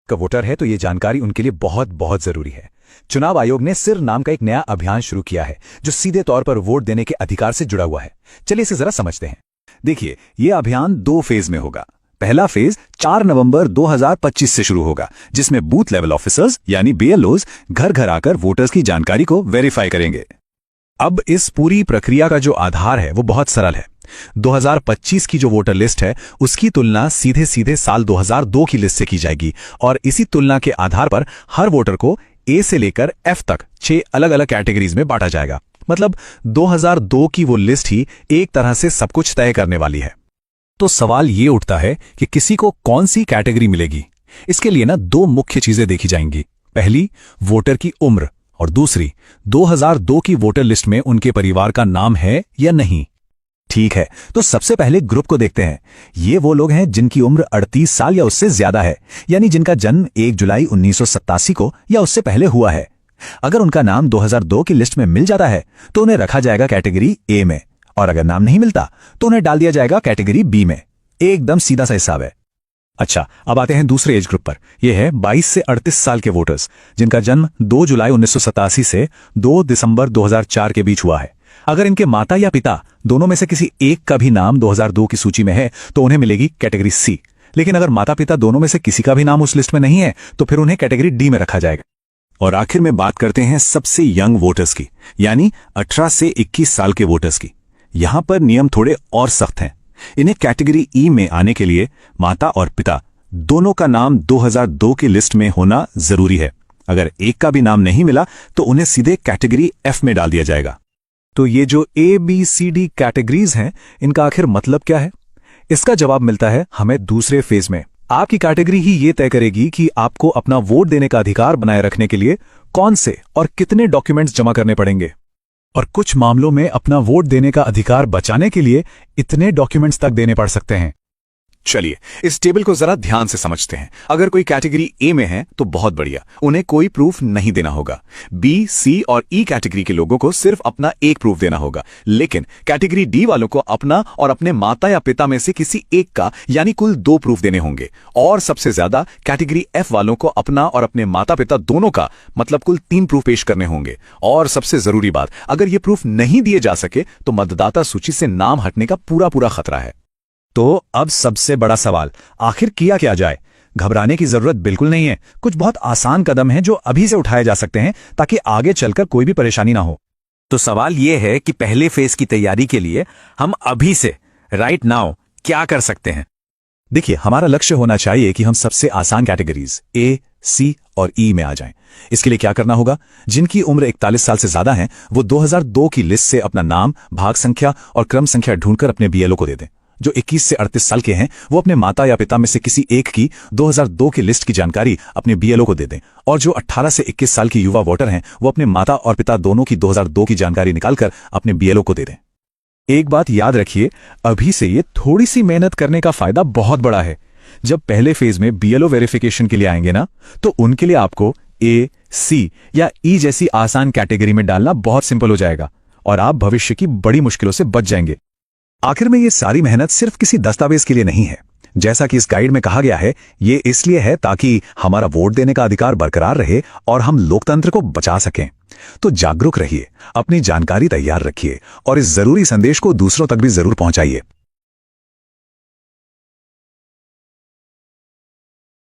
का वोटर है तो ये जानकारी उनके लिए बहुत बहुत जरूरी है। चुनाव आयोग ने सिर नाम का एक नया अभियान शुरू किया है जो सीधे तौर पर वोट देने के अधिकार से जुड़ा हुआ है। चलिए इसे जरा समझते हैं। देखिए, यह अभियान 2 फेज में होगा। पहला फेज 4 नवंबर 2025 से शुरू होगा, जिसमें बूथ लेवल ऑफिसर्स यानी बीएलओज घर घर आकर वोटर्स की जानकारी को वेरीफाई करेंगे। अब इस पूरी प्रक्रिया का जो आधार है वो बहुत सरल है। 2025 की जो वोटर लिस्ट है उसकी तुलना सीधे सीधे साल 2002 की लिस्ट से की जाएगी और इसी तुलना के आधार पर हर वोटर को ए से लेकर एफ तक 6 अलग अलग कैटेगरीज में बांटा जाएगा। मतलब 2002 की वो लिस्ट ही एक तरह से सब कुछ तय करने वाली है। तो सवाल ये उठता है कि किसी को कौन सी कैटेगरी मिलेगी। इसके लिए ना 2 मुख्य चीजें देखी जाएंगी। पहली, वोटर की उम्र, और दूसरी, 2002 की वोटर लिस्ट में उनके परिवार का नाम है या नहीं। ठीक है, तो सबसे पहले ग्रुप को देखते हैं। ये वो लोग हैं जिनकी उम्र 38 साल या उससे ज्यादा है, यानी जिनका जन्म 1 जुलाई 1987 को या उससे पहले हुआ है। अगर उनका नाम 2002 की लिस्ट में मिल जाता है तो उन्हें रखा जाएगा कैटेगरी ए में, और अगर नाम नहीं मिलता तो उन्हें डाल दिया जाएगा कैटेगरी बी में। एकदम सीधा सा हिसाब है। अच्छा, अब आते हैं दूसरे एज ग्रुप पर। यह है 22 से 38 साल के वोटर्स जिनका जन्म 2 जुलाई 1987 से 2 दिसंबर 2004 के बीच हुआ है। अगर इनके माता या पिता दोनों में से किसी एक का भी नाम 2002 की सूची में है तो उन्हें मिलेगी कैटेगरी सी। लेकिन अगर माता पिता दोनों में से किसी का भी नाम उस लिस्ट में नहीं है तो फिर उन्हें कैटेगरी डी में रखा जाएगा। और आखिर में बात करते हैं सबसे यंग वोटर्स की, यानी 18 से 21 साल के वोटर्स की। यहां पर नियम थोड़े और सख्त हैं। इन्हें कैटेगरी ई में आने के लिए माता और पिता दोनों का नाम 2002 की लिस्ट में होना जरूरी है। अगर एक का भी नाम नहीं मिला तो उन्हें सीधे कैटेगरी एफ में डाल दिया जाएगा। तो ये जो A B C D categories हैं, इनका आखिर मतलब क्या है? इसका जवाब मिलता है हमें दूसरे फेज में। आपकी कैटेगरी ही ये तय करेगी कि आपको अपना वोट देने का अधिकार बनाए रखने के लिए कौन से और कितने डॉक्यूमेंट्स जमा करने पड़ेंगे, और कुछ मामलों में अपना वोट देने का अधिकार बचाने के लिए इतने डॉक्यूमेंट्स तक देने पड़ सकते हैं। चलिए इस टेबल को जरा ध्यान से समझते हैं। अगर कोई कैटेगरी ए में है तो बहुत बढ़िया, उन्हें कोई प्रूफ नहीं देना होगा। बी, सी और ई कैटेगरी के लोगों को सिर्फ अपना एक प्रूफ देना होगा। लेकिन कैटेगरी डी वालों को अपना और अपने माता या पिता में से किसी एक का, यानी कुल 2 प्रूफ देने होंगे। और सबसे ज्यादा कैटेगरी एफ वालों को अपना और अपने माता पिता दोनों का, मतलब कुल 3 प्रूफ पेश करने होंगे। और सबसे जरूरी बात, अगर ये प्रूफ नहीं दिए जा सके तो मतदाता सूची से नाम हटने का पूरा खतरा है। तो अब सबसे बड़ा सवाल, आखिर किया क्या जाए? घबराने की जरूरत बिल्कुल नहीं है। कुछ बहुत आसान कदम हैं जो अभी से उठाए जा सकते हैं ताकि आगे चलकर कोई भी परेशानी ना हो। तो सवाल यह है कि पहले फेज की तैयारी के लिए हम अभी से, राइट नाउ, क्या कर सकते हैं? देखिए, हमारा लक्ष्य होना चाहिए कि हम सबसे आसान कैटेगरीज ए, सी और ई में आ जाएं। इसके लिए क्या करना होगा? जिनकी उम्र 41 साल से ज्यादा है वो 2002 की लिस्ट से अपना नाम, भाग संख्या और क्रम संख्या ढूंढकर अपने बीएलओ को दे दें। जो 21 से 38 साल के हैं वो अपने माता या पिता में से किसी एक की 2002 की लिस्ट की जानकारी अपने बीएलओ को दे दें। और जो 18 से 21 साल की युवा वोटर हैं वो अपने माता और पिता दोनों की 2002 की जानकारी निकालकर अपने बीएलओ को दे दें। एक बात याद रखिए, अभी से ये थोड़ी सी मेहनत करने का फायदा बहुत बड़ा है। जब पहले फेज में बीएलओ वेरिफिकेशन के लिए आएंगे ना, तो उनके लिए आपको ए, सी या ई जैसी आसान कैटेगरी में डालना बहुत सिंपल हो जाएगा और आप भविष्य की बड़ी मुश्किलों से बच जाएंगे। आखिर में ये सारी मेहनत सिर्फ किसी दस्तावेज के लिए नहीं है। जैसा कि इस गाइड में कहा गया है, ये इसलिए है ताकि हमारा वोट देने का अधिकार बरकरार रहे और हम लोकतंत्र को बचा सकें। तो जागरूक रहिए, अपनी जानकारी तैयार रखिए और इस जरूरी संदेश को दूसरों तक भी जरूर पहुंचाइए।